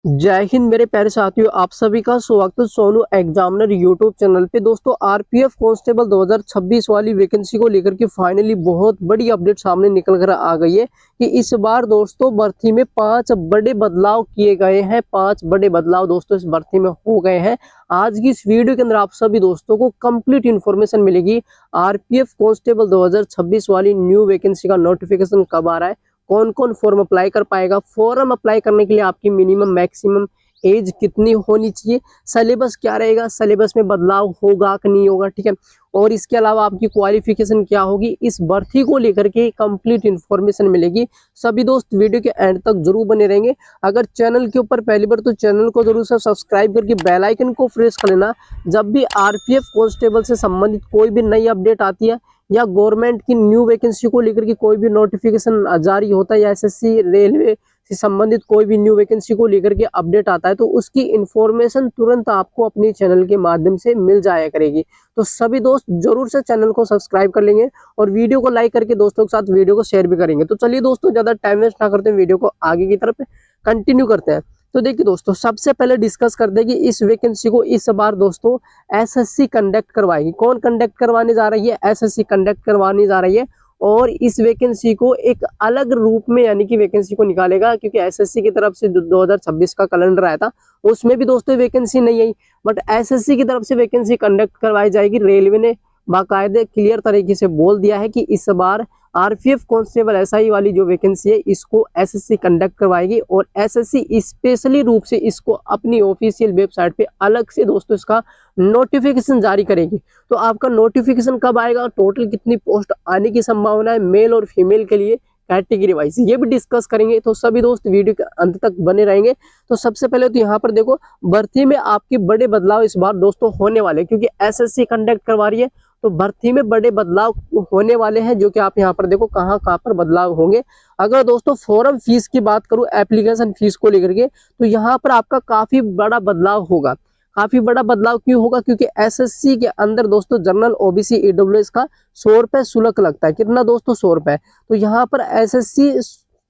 जय हिंद मेरे प्यारे साथियों, आप सभी का स्वागत है सोनू एग्जामिनर यूट्यूब चैनल पे। दोस्तों, आरपीएफ कांस्टेबल 2026 वाली वैकेंसी को लेकर के फाइनली बहुत बड़ी अपडेट सामने निकल कर आ गई है कि इस बार दोस्तों भर्ती में 5 बड़े बदलाव किए गए हैं। 5 बड़े बदलाव दोस्तों इस भर्ती में हो गए हैं। आज की इस वीडियो के अंदर आप सभी दोस्तों को कंप्लीट इन्फॉर्मेशन मिलेगी। आरपीएफ कांस्टेबल 2026 वाली न्यू वैकेंसी का नोटिफिकेशन कब आ रहा है, कौन कौन फॉर्म अप्लाई कर पाएगा, फॉर्म अप्लाई करने के लिए आपकी मिनिमम मैक्सिमम एज कितनी होनी चाहिए, सिलेबस क्या रहेगा, सिलेबस में बदलाव होगा कि नहीं होगा, ठीक है। और इसके अलावा आपकी क्वालिफिकेशन क्या होगी, इस भर्ती को लेकर के कंप्लीट इन्फॉर्मेशन मिलेगी। सभी दोस्त वीडियो के एंड तक जरूर बने रहेंगे। अगर चैनल के ऊपर पहली बार तो चैनल को जरूर से सब्सक्राइब करके बेल आइकन को प्रेस कर लेना। जब भी आरपीएफ कांस्टेबल से संबंधित कोई भी नई अपडेट आती है या गवर्नमेंट की न्यू वैकेंसी को लेकर के कोई भी नोटिफिकेशन जारी होता है या एसएससी रेलवे से संबंधित कोई भी न्यू वैकेंसी को लेकर के अपडेट आता है तो उसकी इन्फॉर्मेशन तुरंत आपको अपनी चैनल के माध्यम से मिल जाया करेगी। तो सभी दोस्त जरूर से चैनल को सब्सक्राइब कर लेंगे और वीडियो को लाइक करके दोस्तों के साथ वीडियो को शेयर भी करेंगे। तो चलिए दोस्तों, ज्यादा टाइम वेस्ट ना करते हैं, वीडियो को आगे की तरफ कंटिन्यू करते हैं। तो देखिए दोस्तों, सबसे पहले डिस्कस करते हैं कि इस वैकेंसी को इस बार दोस्तों एसएससी कंडक्ट करवाएगी। कौन कंडक्ट करवाने जा रही है? एसएससी कंडक्ट करवाने जा रही है। और इस वैकेंसी को एक अलग रूप में यानी कि वैकेंसी को निकालेगा, क्योंकि एसएससी की तरफ से 2026 का कैलेंडर आया था उसमें भी दोस्तों वैकेंसी नहीं आई, बट एसएससी की तरफ से वैकेंसी कंडक्ट करवाई जाएगी। रेलवे ने बाकायदे क्लियर तरीके से बोल दिया है कि इस बार आरपीएफ कांस्टेबल एसआई वाली जो वैकेंसी है इसको एसएससी कंडक्ट करवाएगी और एसएससी स्पेशली रूप से इसको अपनी ऑफिशियल वेबसाइट पे अलग से दोस्तों इसका नोटिफिकेशन जारी करेगी। तो आपका नोटिफिकेशन कब आएगा, टोटल कितनी पोस्ट आने की संभावना है मेल और फीमेल के लिए कैटेगरी वाइज, ये भी डिस्कस करेंगे। तो सभी दोस्त वीडियो के अंत तक बने रहेंगे। तो सबसे पहले तो यहाँ पर देखो, भर्ती में आपके बड़े बदलाव इस बार दोस्तों होने वाले, क्योंकि एसएससी कंडक्ट करवा रही है तो भर्ती में बड़े बदलाव होने वाले हैं, जो कि आप यहाँ पर देखो कहाँ कहाँ पर बदलाव होंगे। अगर दोस्तों फॉर्म फीस की बात करूं, एप्लीकेशन फीस को लेकर के, तो यहाँ पर आपका काफी बड़ा बदलाव होगा। काफी बड़ा बदलाव क्यों होगा? क्योंकि एसएससी के अंदर दोस्तों जनरल ओबीसी ईडब्ल्यूएस का 100 रुपए शुल्क लगता है। कितना दोस्तों? 100 रुपए। तो यहाँ पर एसएससी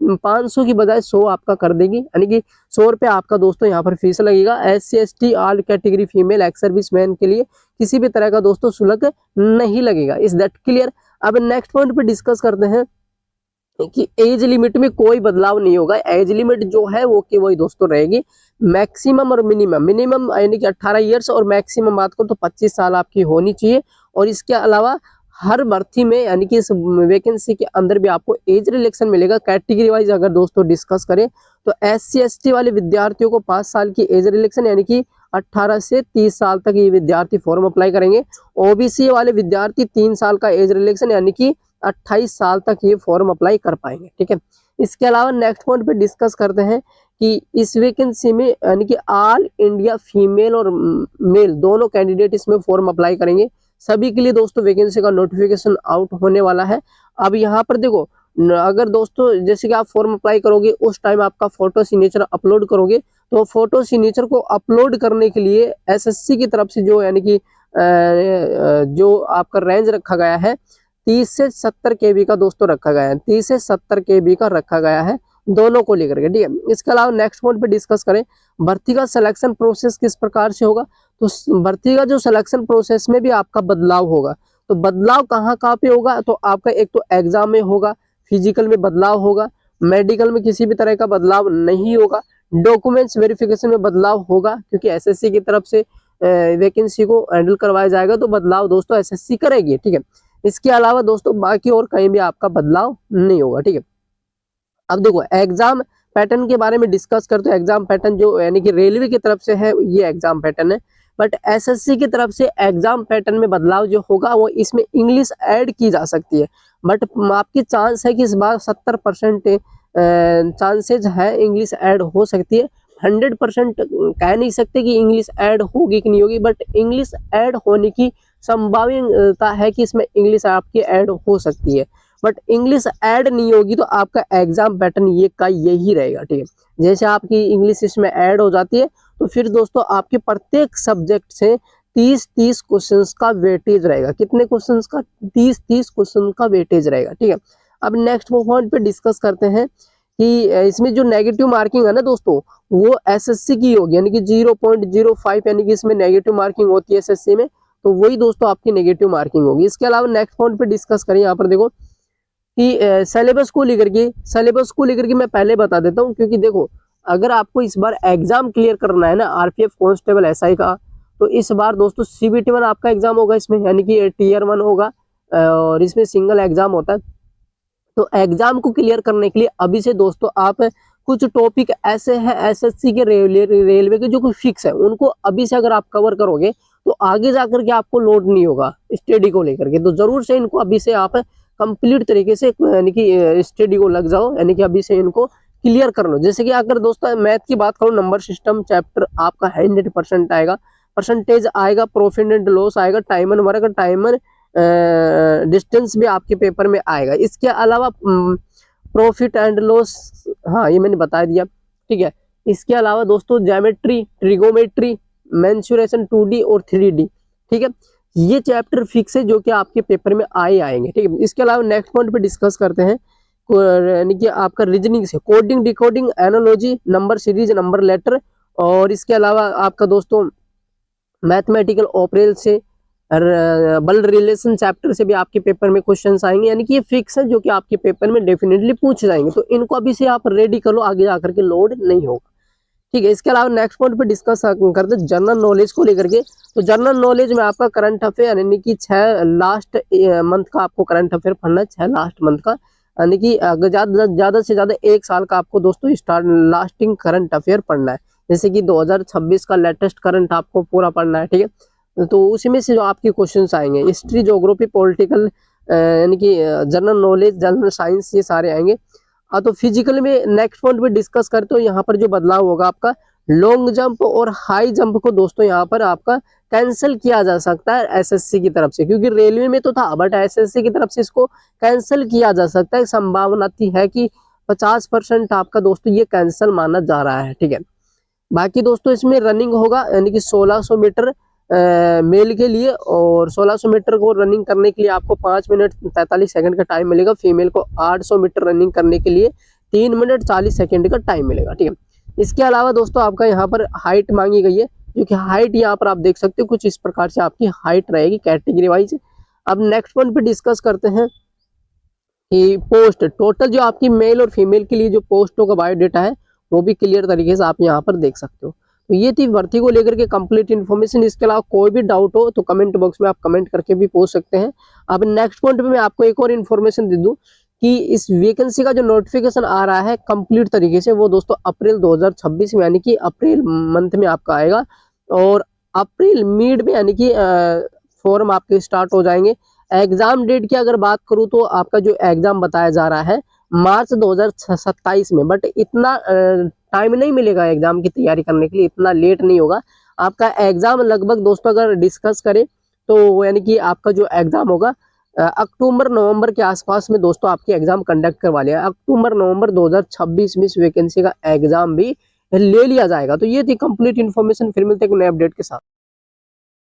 500 की बजाय 100 आपका कर देगी, यानी कि 100 रुपए आपका दोस्तों यहाँ पर फीस लगेगा। SC ST all category female ex service man के लिए किसी भी तरह का दोस्तों शुल्क नहीं लगेगा। Is that clear? अब नेक्स्ट पॉइंट पे डिस्कस करते हैं कि एज लिमिट में कोई बदलाव नहीं होगा। एज लिमिट जो है वो कि वही दोस्तों रहेगी। मैक्सिमम और मिनिमम, मिनिमम यानी कि 18 ईयर्स और मैक्सिमम बात करो तो 25 साल आपकी होनी चाहिए। और इसके अलावा हर भर्ती में यानी कि इस वैकेंसी के अंदर भी आपको एज रिलैक्सेशन मिलेगा। कैटेगरी वाइज अगर दोस्तों डिस्कस करें तो एससी एसटी वाले विद्यार्थियों को 5 साल की एज रिलैक्सेशन यानी कि 18 से 30 साल तक ये विद्यार्थी फॉर्म अप्लाई करेंगे। ओबीसी वाले विद्यार्थी 3 साल का एज रिलैक्सेशन यानी कि 28 साल तक ये फॉर्म अप्लाई कर पाएंगे, ठीक है। इसके अलावा नेक्स्ट पॉइंट पे डिस्कस करते हैं कि इस वैकेंसी में यानी कि ऑल इंडिया फीमेल और मेल दोनों कैंडिडेट इसमें फॉर्म अप्लाई करेंगे। सभी के लिए दोस्तों वैकेंसी का नोटिफिकेशन आउट होने वाला है। अब यहाँ पर देखो, अगर दोस्तों जैसे कि आप फॉर्म अप्लाई करोगे उस टाइम आपका फोटो सिग्नेचर अपलोड करोगे, तो फोटो सिग्नेचर को अपलोड करने के लिए एसएससी की तरफ से जो यानी कि जो आपका रेंज रखा गया है 30 से 70 केबी का दोस्तों रखा गया है। 30 से 70 केबी का रखा गया है दोनों को लेकर के, ठीक है। इसके अलावा नेक्स्ट पॉइंट पे डिस्कस करें, भर्ती का सिलेक्शन प्रोसेस किस प्रकार से होगा। तो भर्ती का जो सिलेक्शन प्रोसेस में भी आपका बदलाव होगा। तो बदलाव कहाँ कहाँ पे होगा? तो आपका एक तो एग्जाम में होगा, फिजिकल में बदलाव होगा, मेडिकल में किसी भी तरह का बदलाव नहीं होगा, डॉक्यूमेंट्स वेरिफिकेशन में बदलाव होगा, क्योंकि एसएससी की तरफ से वैकेंसी को हैंडल करवाया जाएगा तो बदलाव दोस्तों एसएससी करेगी, ठीक है। इसके अलावा दोस्तों बाकी और कहीं भी आपका बदलाव नहीं होगा, ठीक है। अब देखो एग्जाम पैटर्न के बारे में डिस्कस करते हैं। एग्जाम पैटर्न जो यानी कि रेलवे की तरफ से है ये एग्जाम पैटर्न है, बट एसएससी की तरफ से एग्जाम पैटर्न में बदलाव जो होगा वो इसमें इंग्लिश ऐड की जा सकती है। बट आपकी चांस है कि इस बार 70% चांसेज है इंग्लिश ऐड हो सकती है। 100% कह नहीं सकते कि इंग्लिश ऐड होगी कि नहीं होगी, बट इंग्लिश ऐड होने की संभावना है कि इसमें इंग्लिश आपकी ऐड हो सकती है। बट इंग्लिश ऐड नहीं होगी तो आपका एग्जाम पैटर्न ये का यही रहेगा, ठीक है। जैसे आपकी इंग्लिश इसमें ऐड हो जाती है तो फिर दोस्तों आपके प्रत्येक सब्जेक्ट से 30-30 क्वेश्चंस का वेटेज रहेगा। कितने क्वेश्चंस का? 30-30 क्वेश्चन का वेटेज रहेगा, ठीक है। अब नेक्स्ट पॉइंट पे डिस्कस करते हैं कि इसमें जो नेगेटिव मार्किंग है ना दोस्तों, वो एसएससी की होगी, यानी कि 0.05, यानी कि इसमें नेगेटिव मार्किंग होती है एसएससी में, तो वही दोस्तों आपकी नेगेटिव मार्किंग होगी। इसके अलावा नेक्स्ट पॉइंट पे डिस्कस करें, यहाँ पर देखो कि सिलेबस को लेकर के मैं पहले बता देता हूँ, क्योंकि देखो अगर आपको इस बार एग्जाम क्लियर करना है ना आरपीएफ कांस्टेबल एसआई का, तो इस बार दोस्तों CBT 1 आपका एग्जाम होगा इसमें, यानी कि टीयर 1 होगा, और इसमें सिंगल एग्जाम होता है। तो एग्जाम को क्लियर करने के लिए अभी से दोस्तों आप कुछ टॉपिक ऐसे हैं एसएससी के रेलवे के जो कुछ फिक्स है, उनको अभी से अगर आप कवर करोगे तो आगे जाकर के आपको लोड नहीं होगा स्टडी को लेकर के। तो जरूर से इनको अभी से आप कंप्लीट तरीके से यानी कि स्टडी को लग जाओ, यानी कि अभी से इनको क्लियर कर लो। जैसे कि अगर दोस्तों मैथ की बात करूँ, नंबर सिस्टम चैप्टर आपका 100% आएगा, परसेंटेज आएगा, प्रॉफिट एंड लॉस आएगा, time and work, time and distance भी आपके पेपर में आएगा। इसके अलावा प्रॉफिट एंड लॉस, हाँ ये मैंने बता दिया, ठीक है। इसके अलावा दोस्तों ज्योमेट्री, ट्रिगोमेट्री, मेंसुरेशन 2D और 3D, ठीक है, ये चैप्टर फिक्स है जो कि आपके पेपर में आएंगे, ठीक है। इसके अलावा नेक्स्ट पॉइंट पे डिस्कस करते हैं, यानी कि आपका रीजनिंग से coding, decoding, analogy, number series, number letter, और इसके अलावा आपका दोस्तों मैथमेटिकल ऑपरेल से, बल रिलेशन चैप्टर से भी आपके पेपर में क्वेश्चंस आएंगे, यानी कि ये फिक्स है जो कि आपके पेपर में डेफिनेटली पूछे जाएंगे। तो इनको अभी से आप रेडी कर लो, आगे जाकर के लोड नहीं होगा, ठीक है। इसके अलावा नेक्स्ट पॉइंट पे डिस्कस करते हैं जनरल नॉलेज को लेकर के। तो जनरल नॉलेज में आपका करंट अफेयर, यानी कि 6 लास्ट मंथ का आपको करंट अफेयर पढ़ना है, 6 लास्ट मंथ का, यानी कि ज्यादा से ज्यादा 1 साल का आपको दोस्तों लास्टिंग करंट अफेयर पढ़ना है। जैसे कि 2026 का लेटेस्ट करंट आपको पूरा पढ़ना है, ठीक है। तो उसी में से जो आपके क्वेश्चंस आएंगे, हिस्ट्री, ज्योग्राफी, पॉलिटिकल, यानी कि जनरल नॉलेज, जनरल साइंस, ये सारे आएंगे। हाँ, तो फिजिकल में नेक्स्ट पॉइंट पे डिस्कस करते हो, यहाँ पर जो बदलाव होगा आपका लॉन्ग जंप और हाई जंप को दोस्तों यहाँ पर आपका कैंसिल किया जा सकता है एसएससी की तरफ से, क्योंकि रेलवे में तो था बट एसएससी की तरफ से इसको कैंसिल किया जा सकता है। संभावना है कि 50% आपका दोस्तों ये कैंसिल माना जा रहा है, ठीक है। बाकी दोस्तों इसमें रनिंग होगा, यानी कि 1600 मीटर मेल के लिए, और 1600 मीटर को रनिंग करने के लिए आपको 5 मिनट 43 सेकंड का टाइम मिलेगा। फीमेल को 800 मीटर रनिंग करने के लिए 3 मिनट 40 सेकंड का टाइम मिलेगा, ठीक है। इसके अलावा दोस्तों आपका यहाँ पर हाइट मांगी गई है, क्योंकि हाइट यहाँ पर आप देख सकते हो कुछ इस प्रकार से आपकी हाइट रहेगी कैटेगरी वाइज। अब नेक्स्ट पॉइंट पे डिस्कस करते हैं कि पोस्ट, टोटल जो आपकी मेल और फीमेल के लिए जो पोस्टों का बायोडेटा है वो भी क्लियर तरीके से आप यहाँ पर देख सकते हो। तो ये थी भर्ती को लेकर के कंप्लीट इन्फॉर्मेशन। इसके अलावा कोई भी डाउट हो तो कमेंट बॉक्स में आप कमेंट करके भी पूछ सकते हैं। अब नेक्स्ट पॉइंट पे मैं आपको एक और इन्फॉर्मेशन दे दूं कि इस वैकेंसी का जो नोटिफिकेशन आ रहा है कंप्लीट तरीके से, वो दोस्तों अप्रैल 2026 में, यानी कि अप्रैल मंथ में आपका आएगा, और अप्रैल मिड में यानी कि फॉर्म आपके स्टार्ट हो जाएंगे। एग्जाम डेट की अगर बात करूं तो आपका जो एग्जाम बताया जा रहा है मार्च 2027 में, बट इतना टाइम नहीं मिलेगा एग्जाम की तैयारी करने के लिए, इतना लेट नहीं होगा आपका एग्जाम। लगभग दोस्तों अगर डिस्कस करें तो यानी कि आपका जो एग्जाम होगा अक्टूबर नवंबर के आसपास में दोस्तों आपके एग्जाम कंडक्ट करवा लिया, अक्टूबर नवंबर 2026 में इस वैकेंसी का एग्जाम भी ले लिया जाएगा। तो ये थी कंप्लीट इन्फॉर्मेशन, फिर मिलते हैं एक नए अपडेट के साथ।